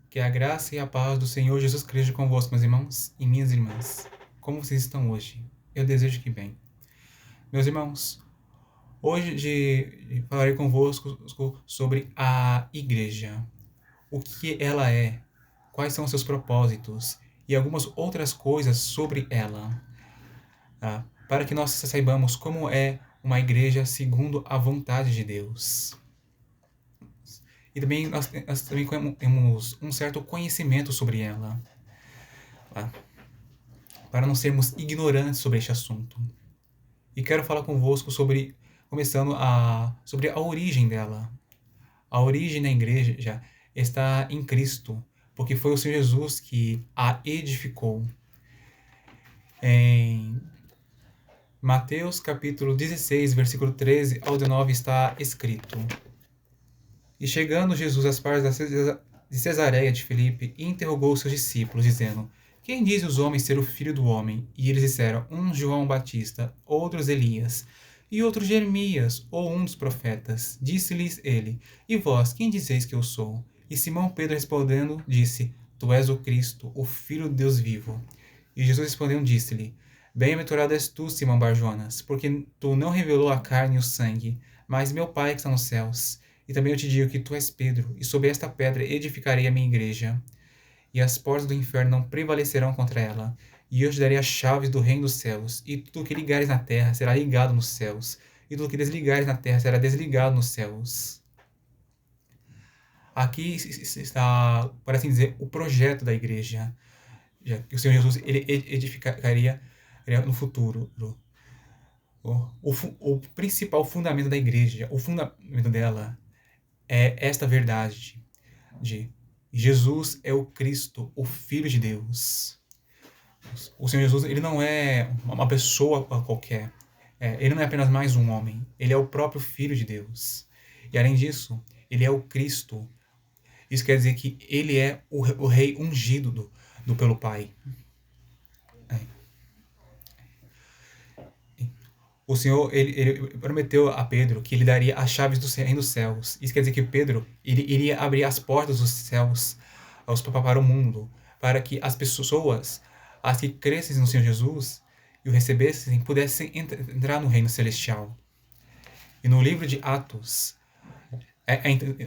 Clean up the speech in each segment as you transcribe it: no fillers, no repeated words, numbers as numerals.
Que a graça e a paz do Senhor Jesus Cristo convosco, meus irmãos e minhas irmãs. Como vocês estão hoje? Eu desejo que bem. Meus irmãos, hoje falarei convosco sobre a igreja. O que ela é, quais são os seus propósitos e algumas outras coisas sobre ela. Para que nós saibamos como é uma igreja segundo a vontade de Deus. E também nós também temos um certo conhecimento sobre ela, para não sermos ignorantes sobre este assunto. E quero falar convosco sobre a origem dela. A origem da igreja está em Cristo, porque foi o Senhor Jesus que a edificou. Em Mateus capítulo 16, versículo 13 ao 19 está escrito: E chegando Jesus às partes de Cesareia de Filipe, interrogou seus discípulos, dizendo: Quem diz os homens ser o filho do homem? E eles disseram: Um João Batista, outros Elias, e outro Jeremias, ou um dos profetas. Disse-lhes ele: E vós, quem dizeis que eu sou? E Simão Pedro respondendo, disse: Tu és o Cristo, o Filho do Deus vivo. E Jesus respondendo, disse-lhe: Bem-aventurado és tu, Simão Barjonas, porque tu não revelou a carne e o sangue, mas meu Pai que está nos céus. E também eu te digo que tu és Pedro, e sobre esta pedra edificarei a minha igreja, e as portas do inferno não prevalecerão contra ela. E eu te darei as chaves do reino dos céus, e tudo que ligares na terra será ligado nos céus, e tudo que desligares na terra será desligado nos céus. Aqui está, por assim dizer, o projeto da igreja, já que o Senhor Jesus ele edificaria no futuro. O principal fundamento da igreja, o fundamento dela, é esta verdade de Jesus é o Cristo, o Filho de Deus. O Senhor Jesus, ele não é uma pessoa qualquer. Ele não é apenas mais um homem. Ele é o próprio Filho de Deus. E além disso, ele é o Cristo. Isso quer dizer que ele é o rei ungido pelo Pai. O Senhor ele prometeu a Pedro que ele daria as chaves do reino dos céus. Isso quer dizer que Pedro ele iria abrir as portas dos céus para o mundo, para que as pessoas, as que crescem no Senhor Jesus e o recebessem, pudessem entrar no reino celestial. E no livro de Atos,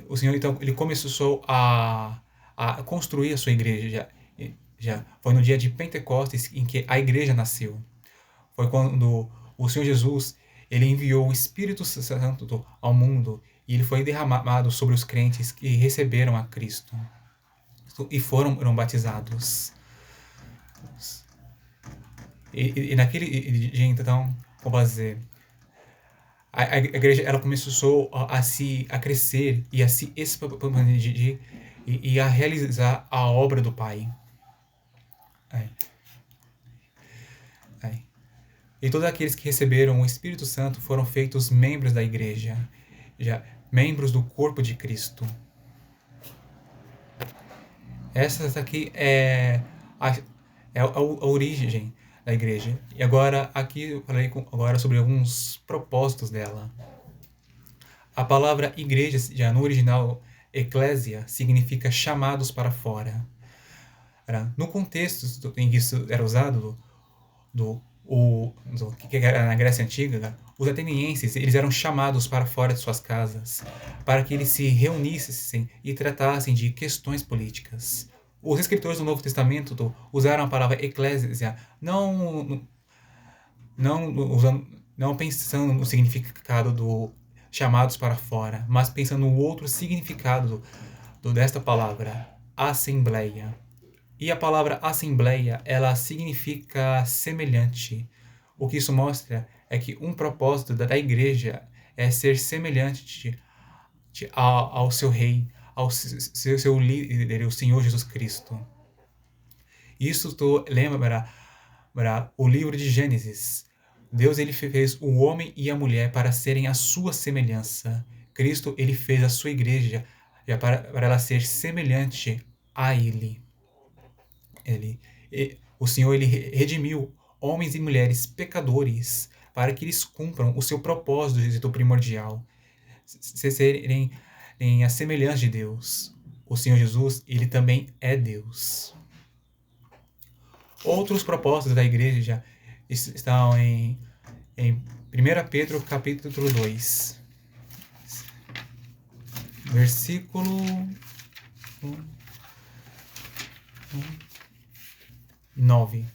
o Senhor então ele começou a construir a sua igreja. Já foi no dia de Pentecostes em que a igreja nasceu. Foi quando o Senhor Jesus ele enviou o Espírito Santo ao mundo e ele foi derramado sobre os crentes que receberam a Cristo e foram batizados. E naquele dia, então, como dizer, a igreja ela começou a crescer e a se expandir e a realizar a obra do Pai. E todos aqueles que receberam o Espírito Santo foram feitos membros da igreja, já membros do corpo de Cristo. Essa aqui é a origem da igreja. E agora aqui eu falei agora sobre alguns propósitos dela. A palavra igreja, já no original eclésia, significa chamados para fora. No contexto em que isso era usado, que era na Grécia Antiga, os atenienses eles eram chamados para fora de suas casas, para que eles se reunissem e tratassem de questões políticas. Os escritores do Novo Testamento usaram a palavra eclésia não pensando no significado do chamados para fora, mas pensando no outro significado desta palavra, assembleia. E a palavra assembleia, ela significa semelhante. O que isso mostra é que um propósito da igreja é ser semelhante ao seu rei, ao seu líder, o Senhor Jesus Cristo. Isso lembra o livro de Gênesis. Deus ele fez o homem e a mulher para serem a sua semelhança. Cristo ele fez a sua igreja para ela ser semelhante a ele. O Senhor ele redimiu homens e mulheres pecadores para que eles cumpram o seu propósito primordial, serem a semelhança de Deus. o Senhor Jesus, ele também é Deus. Outros propósitos da igreja já estão em 1 Pedro capítulo 2, versículo 9.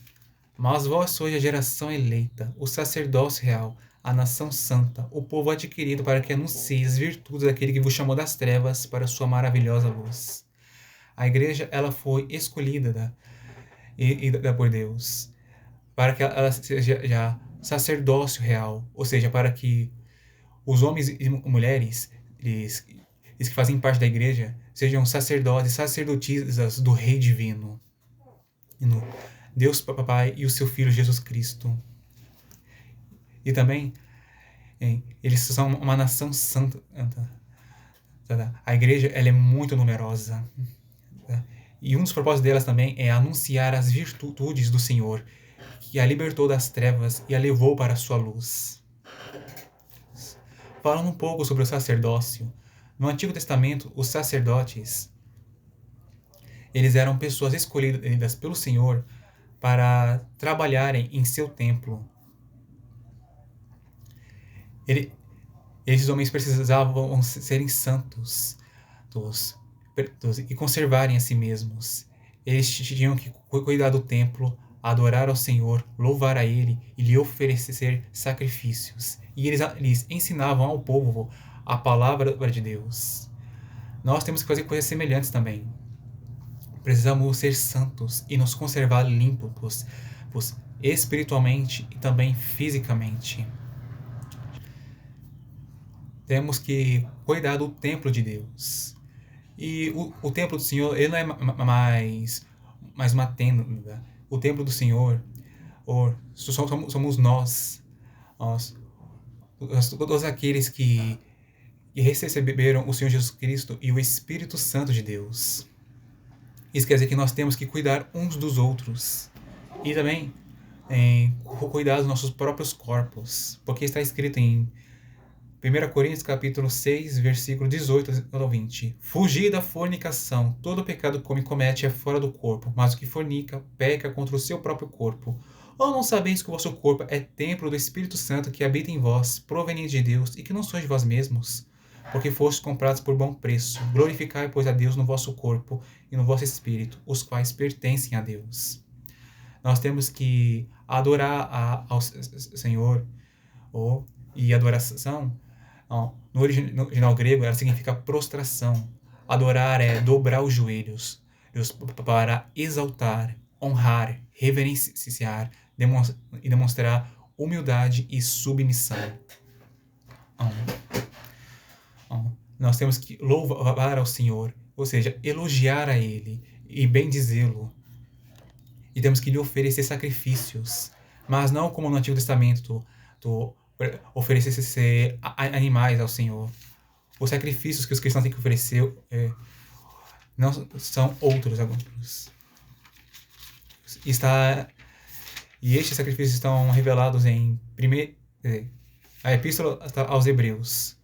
Mas vós sois a geração eleita, o sacerdócio real, a nação santa, o povo adquirido para que anuncie as virtudes daquele que vos chamou das trevas para a sua maravilhosa luz. A igreja, ela foi escolhida por Deus para que ela seja já sacerdócio real, ou seja, para que os homens e mulheres, eles que fazem parte da igreja, sejam sacerdotes, sacerdotisas do Rei Divino, Deus Pai e o seu Filho Jesus Cristo. E também, eles são uma nação santa. A igreja, ela é muito numerosa. E um dos propósitos delas também é anunciar as virtudes do Senhor, que a libertou das trevas e a levou para a sua luz. Falando um pouco sobre o sacerdócio, no Antigo Testamento, os sacerdotes, eles eram pessoas escolhidas pelo Senhor para trabalharem em seu templo. Esses homens precisavam serem santos e conservarem a si mesmos. Eles tinham que cuidar do templo, adorar ao Senhor, louvar a Ele e lhe oferecer sacrifícios. E eles ensinavam ao povo a palavra de Deus. Nós temos que fazer coisas semelhantes também. Precisamos ser santos e nos conservar limpos, espiritualmente e também fisicamente. Temos que cuidar do templo de Deus. E o templo do Senhor, ele não é mais uma tenda. O templo do Senhor somos nós, todos aqueles que receberam o Senhor Jesus Cristo e o Espírito Santo de Deus. Isso quer dizer que nós temos que cuidar uns dos outros e também cuidar dos nossos próprios corpos, porque está escrito em 1 Coríntios capítulo 6, versículo 18 ao 20. Fugir da fornicação. Todo pecado que comete é fora do corpo, mas o que fornica peca contra o seu próprio corpo. Ou não sabeis que o vosso corpo é templo do Espírito Santo que habita em vós, proveniente de Deus, e que não sois de vós mesmos? Porque fostes comprados por bom preço. Glorificai, pois, a Deus no vosso corpo e no vosso espírito, os quais pertencem a Deus. Nós temos que adorar ao Senhor, e adoração, no original grego, ela significa prostração. Adorar é dobrar os joelhos para exaltar, honrar, reverenciar e demonstrar humildade e submissão. Nós temos que louvar ao Senhor, ou seja, elogiar a Ele e bendizê-lo. E temos que lhe oferecer sacrifícios, mas não como no Antigo Testamento, oferecer animais ao Senhor. Os sacrifícios que os cristãos têm que oferecer não são outros. E estes sacrifícios estão revelados em a Epístola aos Hebreus,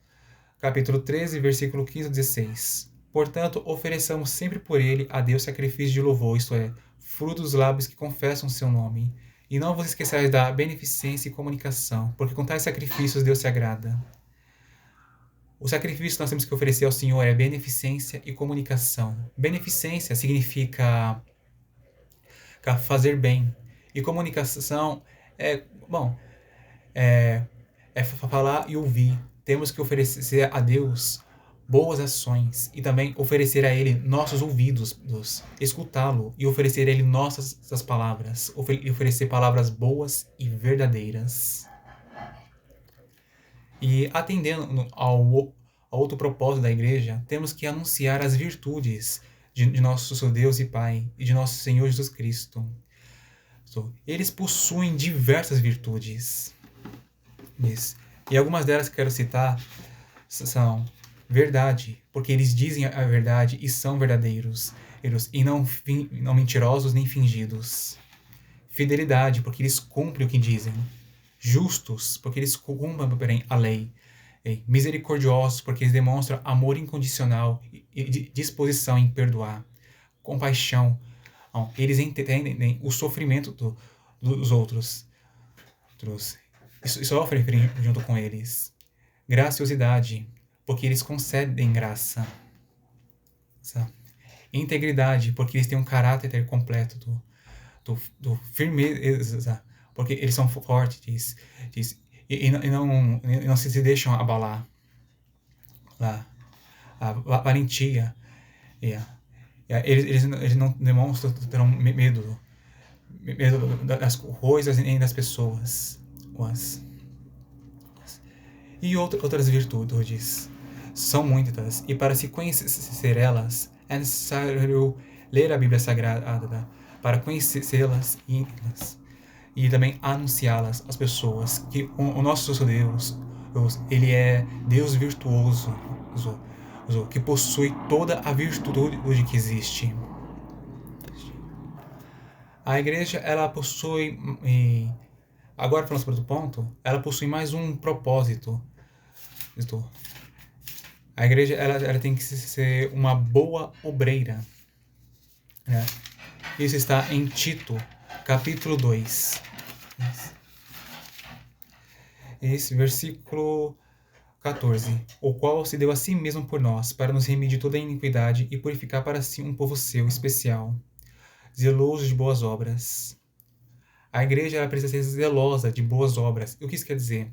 capítulo 13, versículo 15 a 16. Portanto, ofereçamos sempre por ele a Deus sacrifício de louvor, isto é, fruto dos lábios que confessam o seu nome. E não vos esqueçais da beneficência e comunicação, porque com tais sacrifícios Deus se agrada. O sacrifício que nós temos que oferecer ao Senhor é beneficência e comunicação. Beneficência significa fazer bem. E comunicação é falar e ouvir. Temos que oferecer a Deus boas ações e também oferecer a Ele nossos ouvidos, escutá-lo e oferecer a Ele nossas palavras, oferecer palavras boas e verdadeiras. E atendendo ao outro propósito da igreja, temos que anunciar as virtudes de nosso Deus e Pai e de nosso Senhor Jesus Cristo. Eles possuem diversas virtudes. E algumas delas que quero citar são verdade, porque eles dizem a verdade e são verdadeiros, e não mentirosos nem fingidos. Fidelidade, porque eles cumprem o que dizem. Justos, porque eles cumprem a lei. misericordiosos, porque eles demonstram amor incondicional e disposição em perdoar, compaixão. Eles entendem o sofrimento dos outros e sofrem junto com eles. Graciosidade, porque eles concedem graça. Integridade, porque eles têm um caráter completo do firmeza, porque eles são fortes e não se deixam abalar. A valentia. Eles não demonstram medo das coisas nem das pessoas. E outras virtudes são muitas, e para se conhecer elas, é necessário ler a Bíblia Sagrada para conhecê-las e também anunciá-las às pessoas, que o nosso Deus, ele é Deus virtuoso, que possui toda a virtude que existe. A igreja, ela possui, agora falando sobre outro ponto, ela possui mais um propósito. A igreja, ela tem que ser uma boa obreira. Né? Isso está em Tito, capítulo 2. Esse versículo 14. O qual se deu a si mesmo por nós, para nos remir de toda a iniquidade e purificar para si um povo seu especial, zeloso de boas obras. A igreja, ela precisa ser zelosa de boas obras. E o que isso quer dizer?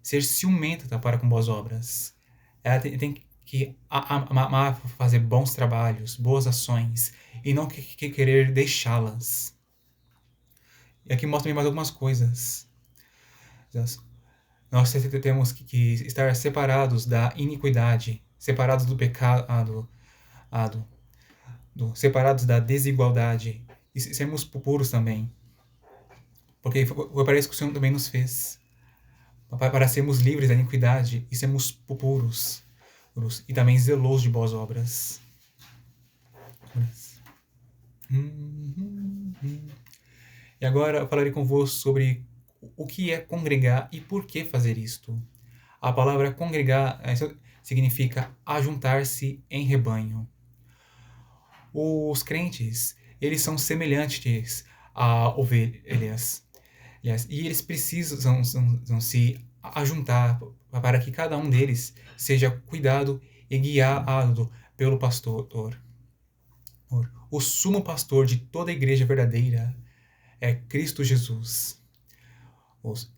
Ser ciumenta para com boas obras. Ela tem que amar fazer bons trabalhos, boas ações, e não querer deixá-las. E aqui mostra mais algumas coisas. Nós temos que estar separados da iniquidade, separados do pecado, separados da desigualdade, e sermos puros também. Porque foi para isso que o Senhor também nos fez. Para sermos livres da iniquidade e sermos puros e também zelosos de boas obras. E agora eu falarei convosco sobre o que é congregar e por que fazer isto. A palavra congregar significa ajuntar-se em rebanho. Os crentes, eles são semelhantes a ovelhas. E eles precisam se ajuntar para que cada um deles seja cuidado e guiado pelo pastor. O sumo pastor de toda a igreja verdadeira é Cristo Jesus.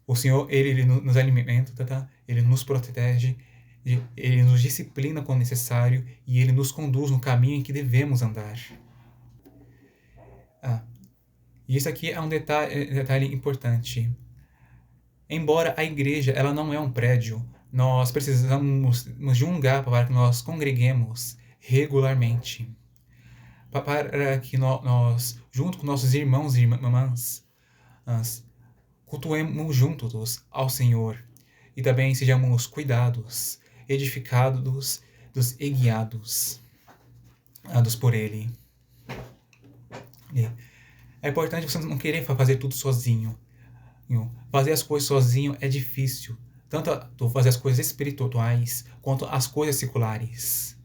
O Senhor, ele nos alimenta, ele nos protege, ele nos disciplina quando necessário e ele nos conduz no caminho em que devemos andar. E isso aqui é um detalhe importante. Embora a igreja ela não é um prédio, nós precisamos de um lugar para que nós congreguemos regularmente. Para que nós, junto com nossos irmãos e irmãs, cultuemos juntos ao Senhor e também sejamos cuidados, edificados e guiados por Ele. É importante você não querer fazer tudo sozinho. Fazer as coisas sozinho é difícil. Tanto fazer as coisas espirituais quanto as coisas seculares.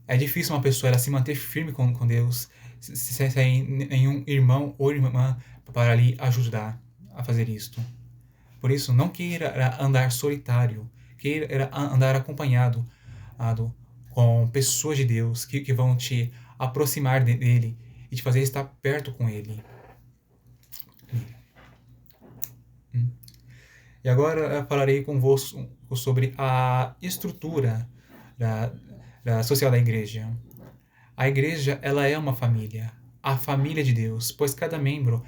É difícil uma pessoa ela se manter firme com Deus sem nenhum irmão ou irmã para lhe ajudar a fazer isto. Por isso, não queira andar solitário. Queira andar acompanhado com pessoas de Deus que vão te aproximar dele e te fazer estar perto com ele. E agora eu falarei convosco sobre a estrutura da social da igreja. A igreja, ela é uma família, a família de Deus, pois cada membro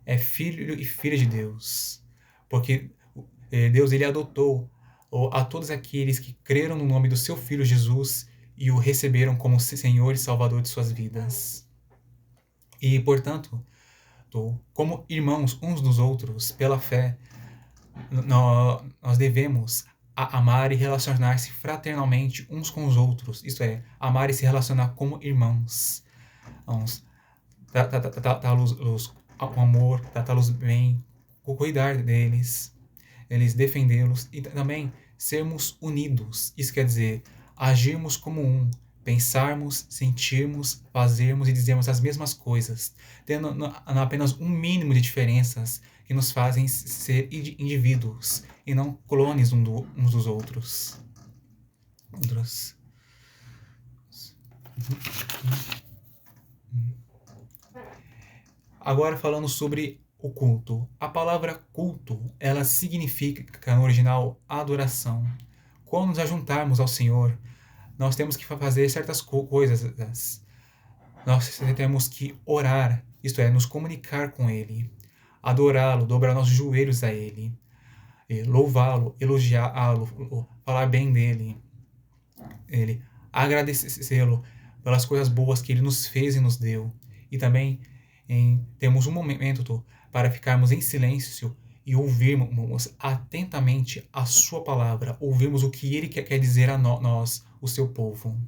é filho e filha de Deus. Porque Deus, ele adotou a todos aqueles que creram no nome do seu Filho Jesus e o receberam como Senhor e Salvador de suas vidas. E, portanto, como irmãos uns dos outros, pela fé, nós devemos amar e relacionar-se fraternalmente uns com os outros. Isto é, amar e se relacionar como irmãos. Tratá-los com amor, tratá-los bem, cuidar deles, eles defendê-los e também sermos unidos. Isso quer dizer, agirmos como um, pensarmos, sentirmos, fazermos e dizermos as mesmas coisas, tendo apenas um mínimo de diferenças que nos fazem ser indivíduos e não clones uns dos outros. Agora falando sobre o culto. A palavra culto, ela significa no original adoração. Quando nos ajuntarmos ao Senhor, nós temos que fazer certas coisas. Nós temos que orar, isto é, nos comunicar com Ele, adorá-lo, dobrar nossos joelhos a Ele, louvá-lo, elogiá-lo, falar bem dele, agradecê-lo pelas coisas boas que Ele nos fez e nos deu. E também temos um momento para ficarmos em silêncio e ouvirmos atentamente a sua palavra, ouvirmos o que Ele quer dizer a nós, o seu povo.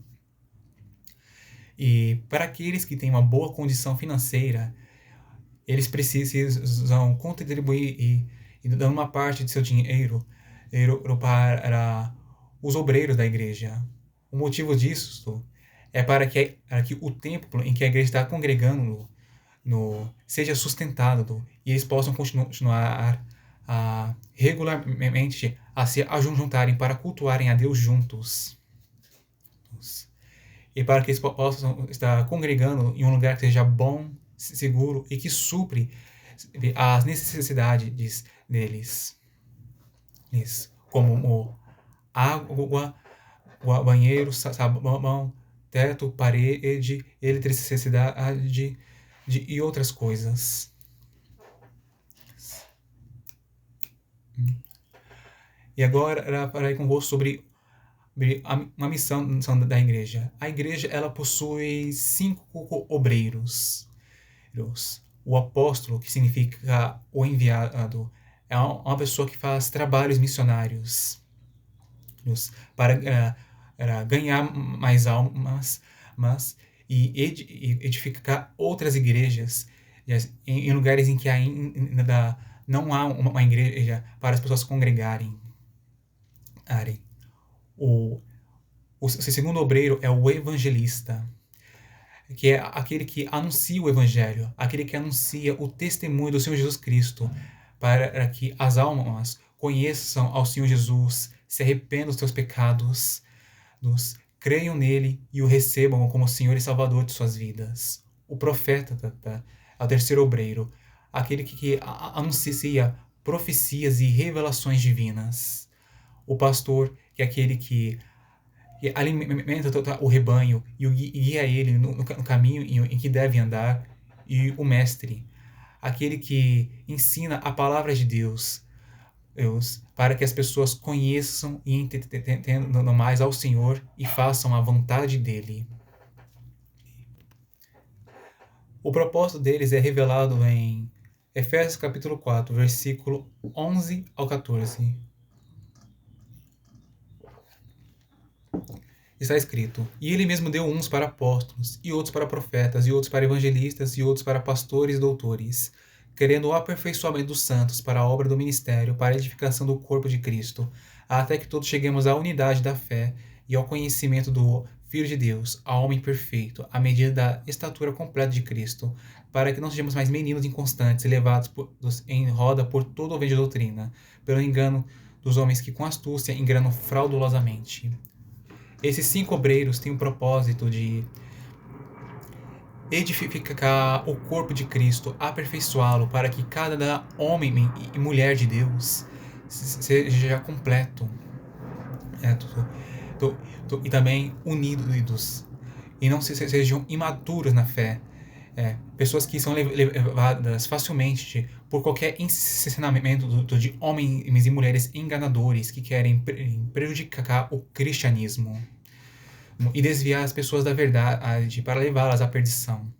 E para aqueles que têm uma boa condição financeira, eles precisam contribuir e dando uma parte de seu dinheiro para os obreiros da igreja. O motivo disso é para que o templo em que a igreja está congregando seja sustentado e eles possam continuar regularmente a se ajuntarem para cultuarem a Deus juntos. E para que eles possam estar congregando em um lugar que seja bom, seguro e que supre as necessidades deles. Como água, banheiro, sabão, teto, parede, eletricidade e outras coisas. E agora, para ir convosco sobre uma missão da igreja. A igreja, ela possui 5 obreiros. O apóstolo, que significa o enviado, é uma pessoa que faz trabalhos missionários para ganhar mais almas e edificar outras igrejas em lugares em que ainda não há uma igreja para as pessoas congregarem. O segundo obreiro é o evangelista, que é aquele que anuncia o evangelho, aquele que anuncia o testemunho do Senhor Jesus Cristo, para que as almas conheçam ao Senhor Jesus, se arrependam dos seus pecados, creiam nele e o recebam como Senhor e Salvador de suas vidas. O profeta é o terceiro obreiro, aquele que anuncia profecias e revelações divinas. O pastor, que é aquele que alimenta o rebanho e guia ele no caminho em que deve andar. E o mestre, aquele que ensina a palavra de Deus para que as pessoas conheçam e entendam mais ao Senhor e façam a vontade dele. O propósito deles é revelado em Efésios capítulo 4, versículo 11 ao 14. Está escrito: E ele mesmo deu uns para apóstolos, e outros para profetas, e outros para evangelistas, e outros para pastores e doutores, querendo o aperfeiçoamento dos santos para a obra do ministério, para a edificação do corpo de Cristo, até que todos cheguemos à unidade da fé e ao conhecimento do Filho de Deus, ao homem perfeito, à medida da estatura completa de Cristo, para que não sejamos mais meninos inconstantes, levados em roda por todo o vento de doutrina, pelo engano dos homens que com astúcia enganam fraudulosamente. Esses 5 obreiros têm o propósito de edificar o corpo de Cristo, aperfeiçoá-lo para que cada homem e mulher de Deus seja completo e também unidos e não sejam imaturos na fé. Pessoas que são levadas facilmente por qualquer ensinamento de homens e mulheres enganadores que querem prejudicar o cristianismo e desviar as pessoas da verdade para levá-las à perdição.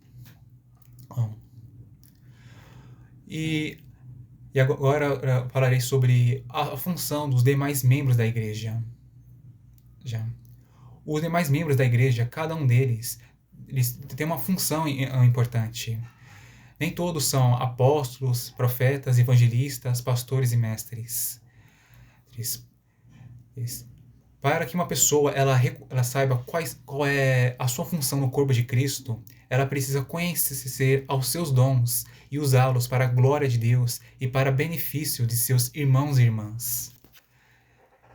E agora falarei sobre a função dos demais membros da igreja. Os demais membros da igreja, cada um deles, eles têm uma função importante. Nem todos são apóstolos, profetas, evangelistas, pastores e mestres. Para que uma pessoa ela saiba qual é a sua função no corpo de Cristo, ela precisa conhecer aos seus dons e usá-los para a glória de Deus e para benefício de seus irmãos e irmãs.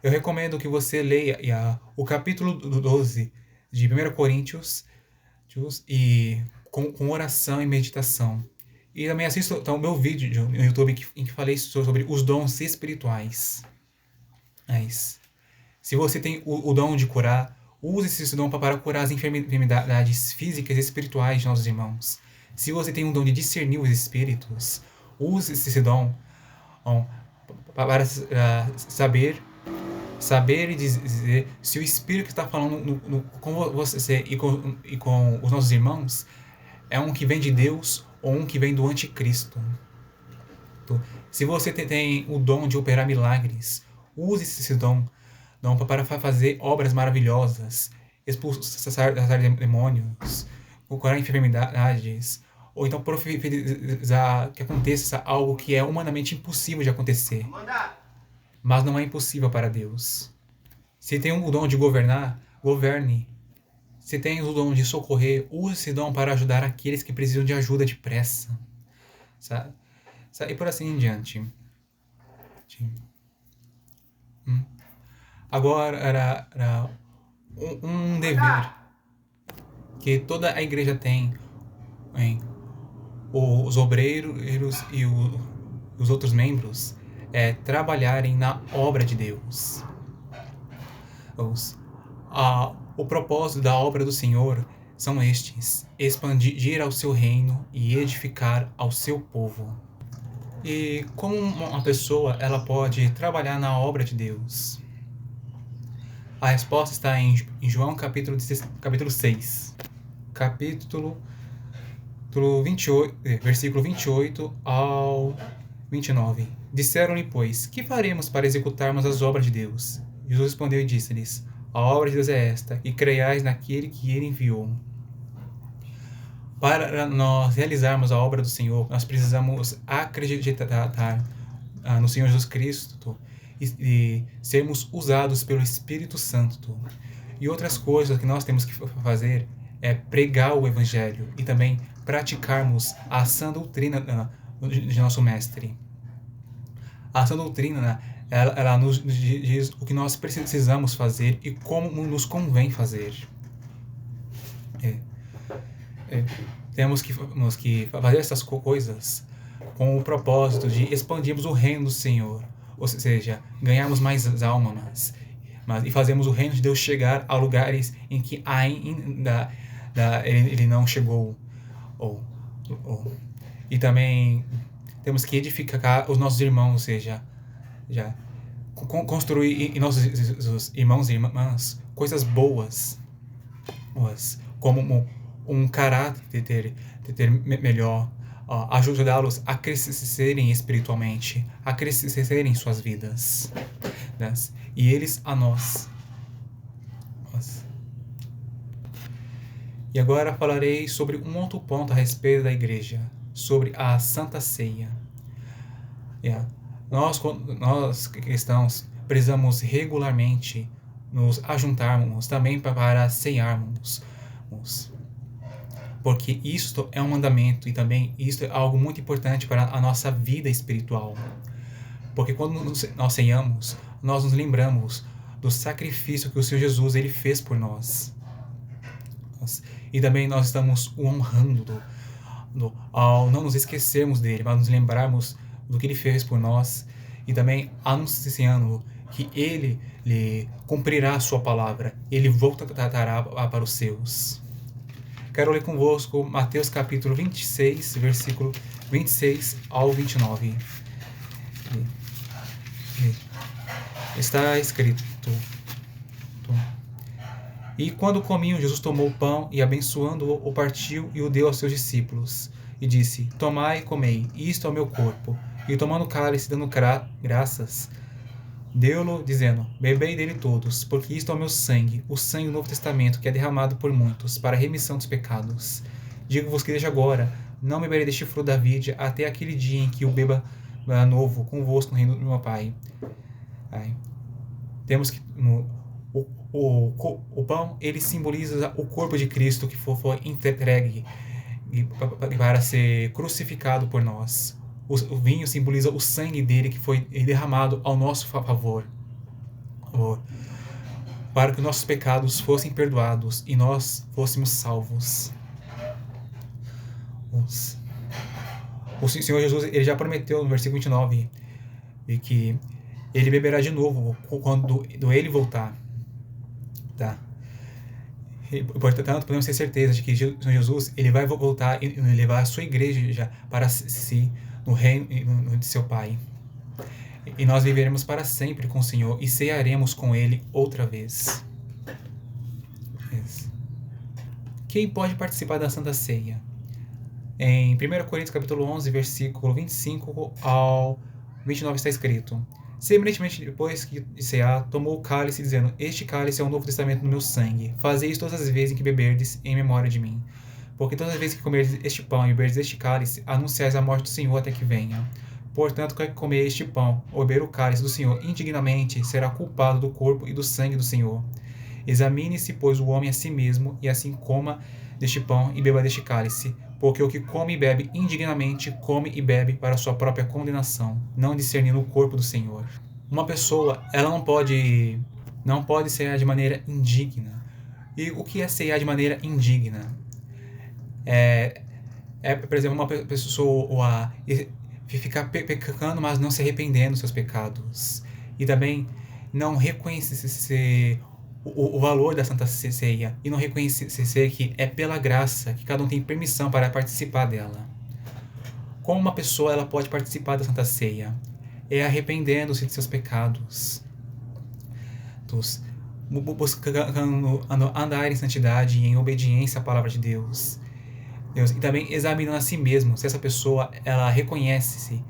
Eu recomendo que você leia o capítulo 12 de 1 Coríntios e com oração e meditação. E também assista o meu vídeo no YouTube em que falei sobre os dons espirituais. Se você tem o dom de curar, use esse dom para curar as enfermidades físicas e espirituais de nossos irmãos. Se você tem um dom de discernir os espíritos, use esse dom para saber e dizer se o espírito que está falando com você e com os nossos irmãos é um que vem de Deus ou um que vem do anticristo. Se você tem o dom de operar milagres, use esse dom para fazer obras maravilhosas, expulsar demônios, curar enfermidades, ou então profetizar que aconteça algo que é humanamente impossível de acontecer. Mas não é impossível para Deus. Se tem o dom de governar, governe. Se tem o dom de socorrer, use esse dom para ajudar aqueles que precisam de ajuda depressa. Sabe? E por assim em diante. Agora era um dever que toda a igreja tem, os obreiros e os outros membros, trabalharem na obra de Deus. O propósito da obra do Senhor são estes: expandir ao seu reino e edificar ao seu povo. E como uma pessoa ela pode trabalhar na obra de Deus? A resposta está em João capítulo 6, capítulo 28, versículo 28 ao 29. Disseram-lhe, pois, que faremos para executarmos as obras de Deus? Jesus respondeu e disse-lhes: a obra de Deus é esta, e creiais naquele que ele enviou. Para nós realizarmos a obra do Senhor, nós precisamos acreditar no Senhor Jesus Cristo e sermos usados pelo Espírito Santo. E outras coisas que nós temos que fazer é pregar o Evangelho e também praticarmos a sã doutrina de nosso Mestre. A sã doutrina, ela nos diz o que nós precisamos fazer e como nos convém fazer. Temos que fazer essas coisas com o propósito de expandirmos o reino do Senhor, ou seja, ganharmos mais almas, e fazermos o reino de Deus chegar a lugares em que ainda ele não chegou. E também temos que edificar os nossos irmãos, ou seja, construir em nossos irmãos e irmãs coisas boas, como um caráter melhor, ajudá-los a crescerem espiritualmente, a crescerem em suas vidas, né? E eles a nós. E agora falarei sobre um outro ponto a respeito da igreja, sobre a Santa Ceia. Nós cristãos precisamos regularmente nos ajuntarmos também para ceiarmos, porque isto é um mandamento e também isto é algo muito importante para a nossa vida espiritual. Porque quando nós ceiamos, nós nos lembramos do sacrifício que o Senhor Jesus ele fez por nós. E também nós estamos o honrando ao não nos esquecermos dele, mas nos lembrarmos do que ele fez por nós e também anunciando que ele cumprirá a sua palavra, ele voltará para os seus. Quero ler convosco Mateus capítulo 26, versículo 26 ao 29. Está escrito: e quando comiam, Jesus tomou o pão e, abençoando-o, o partiu e o deu aos seus discípulos. E disse: tomai e comei, isto é o meu corpo. E tomando o cálice, dando graças, deu-lo, dizendo: bebei dele todos, porque isto é o meu sangue, o sangue do Novo Testamento, que é derramado por muitos, para a remissão dos pecados. Digo-vos que desde agora não beberei deste fruto da vide, até aquele dia em que o beba novo convosco no reino do meu Pai. temos que o pão, ele simboliza o corpo de Cristo que foi entregue para ser crucificado por nós. O vinho simboliza o sangue dele que foi derramado ao nosso favor, para que nossos pecados fossem perdoados e nós fôssemos salvos. O Senhor Jesus, ele já prometeu no versículo 29 que ele beberá de novo quando ele voltar. Tá? E, portanto, podemos ter certeza de que Jesus, ele vai voltar e levar a sua igreja para si no reino de seu Pai. E nós viveremos para sempre com o Senhor e cearemos com ele outra vez. Quem pode participar da Santa Ceia? Em 1 Coríntios capítulo 11, versículo 25 ao 29 está escrito: semelhantemente, depois que cear, tomou o cálice, dizendo: este cálice é o novo testamento no meu sangue. Fazei isso todas as vezes em que beberdes em memória de mim. Porque todas as vezes que comerdes este pão e beberdes este cálice, anunciais a morte do Senhor até que venha. Portanto, quem comer este pão ou beber o cálice do Senhor indignamente será culpado do corpo e do sangue do Senhor. Examine-se, pois, o homem a si mesmo, e assim coma deste pão e beba deste cálice. Porque o que come e bebe indignamente, come e bebe para a sua própria condenação, não discernindo o corpo do Senhor. Uma pessoa, ela não pode cear de maneira indigna. E o que é cear de maneira indigna? Por exemplo, uma pessoa ficar pecando, mas não se arrependendo dos seus pecados. E também não reconhecer o valor da Santa Ceia e não reconhecer que é pela graça que cada um tem permissão para participar dela. Como uma pessoa ela pode participar da Santa Ceia? É arrependendo-se de seus pecados, buscando andar em santidade e em obediência à palavra de Deus. E também examinando a si mesmo, se essa pessoa ela reconhece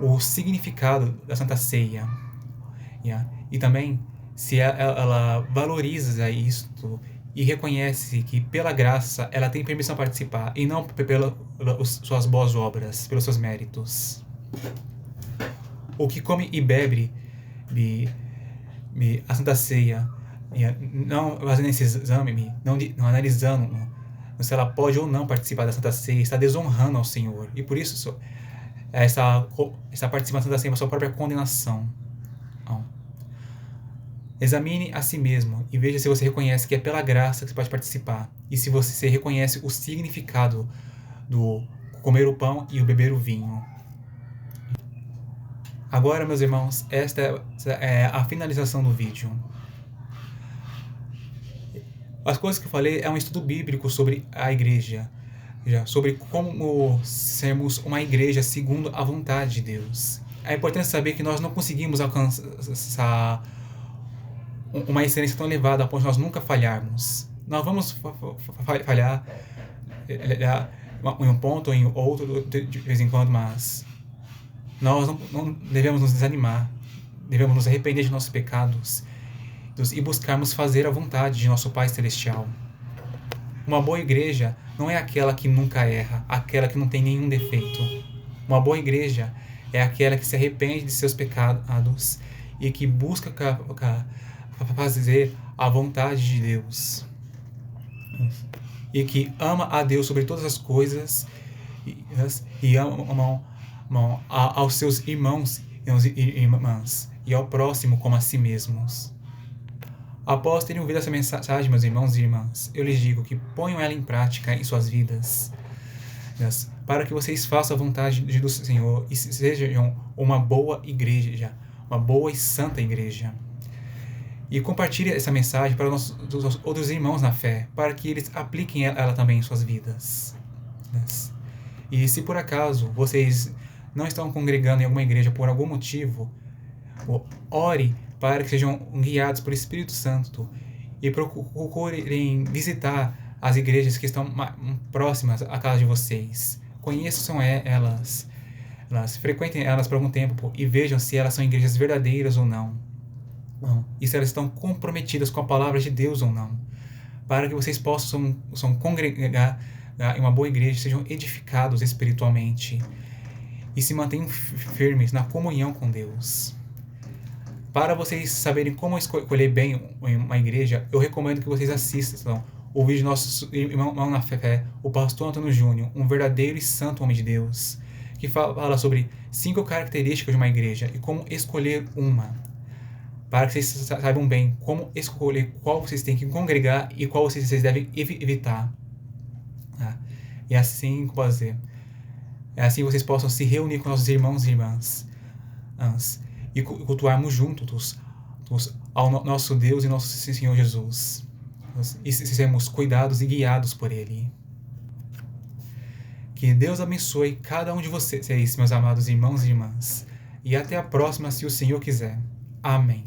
o significado da Santa Ceia. E também se ela valoriza isto e reconhece que pela graça ela tem permissão para participar e não pelas suas boas obras, pelos seus méritos. O que come e bebe a Santa Ceia, não fazendo esse exame, não analisando se ela pode ou não participar da Santa Ceia, está desonrando ao Senhor. E por isso essa participação da Ceia é a sua própria condenação. Examine a si mesmo e veja se você reconhece que é pela graça que você pode participar e se você reconhece o significado do comer o pão e o beber o vinho. Agora, meus irmãos, esta é a finalização do vídeo. As coisas que eu falei é um estudo bíblico sobre a igreja, sobre como sermos uma igreja segundo a vontade de Deus. É importante saber que nós não conseguimos alcançar uma excelência tão elevada a ponto de nós nunca falharmos. Nós vamos falhar em um ponto ou em outro de vez em quando, mas nós não devemos nos desanimar, devemos nos arrepender de nossos pecados e buscarmos fazer a vontade de nosso Pai Celestial. Uma boa igreja não é aquela que nunca erra, aquela que não tem nenhum defeito. Uma boa igreja é aquela que se arrepende de seus pecados e que busca fazer a vontade de Deus. E que ama a Deus sobre todas as coisas e ama aos seus irmãos e irmãs e ao próximo como a si mesmos. Após terem ouvido essa mensagem, meus irmãos e irmãs, eu lhes digo que ponham ela em prática em suas vidas, para que vocês façam a vontade do Senhor e sejam uma boa igreja, uma boa e santa igreja. E compartilhe essa mensagem para os outros irmãos na fé, para que eles apliquem ela também em suas vidas. E se por acaso vocês não estão congregando em alguma igreja por algum motivo, ore para que sejam guiados pelo Espírito Santo e procurem visitar as igrejas que estão próximas à casa de vocês. Conheçam elas, frequentem elas por algum tempo e vejam se elas são igrejas verdadeiras ou não. E se elas estão comprometidas com a palavra de Deus ou não, para que vocês possam congregar em uma boa igreja, sejam edificados espiritualmente e se mantenham firmes na comunhão com Deus. Para vocês saberem como escolher bem uma igreja, eu recomendo que vocês assistam o vídeo do nosso irmão na fé, o pastor Antônio Júnior, um verdadeiro e santo homem de Deus, que fala sobre 5 características de uma igreja e como escolher uma, para que vocês saibam bem como escolher qual vocês têm que congregar e qual vocês devem evitar. E assim, como fazer? Assim vocês possam se reunir com nossos irmãos e irmãs e cultuarmos juntos ao nosso Deus e nosso Senhor Jesus. E sermos cuidados e guiados por Ele. Que Deus abençoe cada um de vocês, meus amados irmãos e irmãs. E até a próxima, se o Senhor quiser. Amém.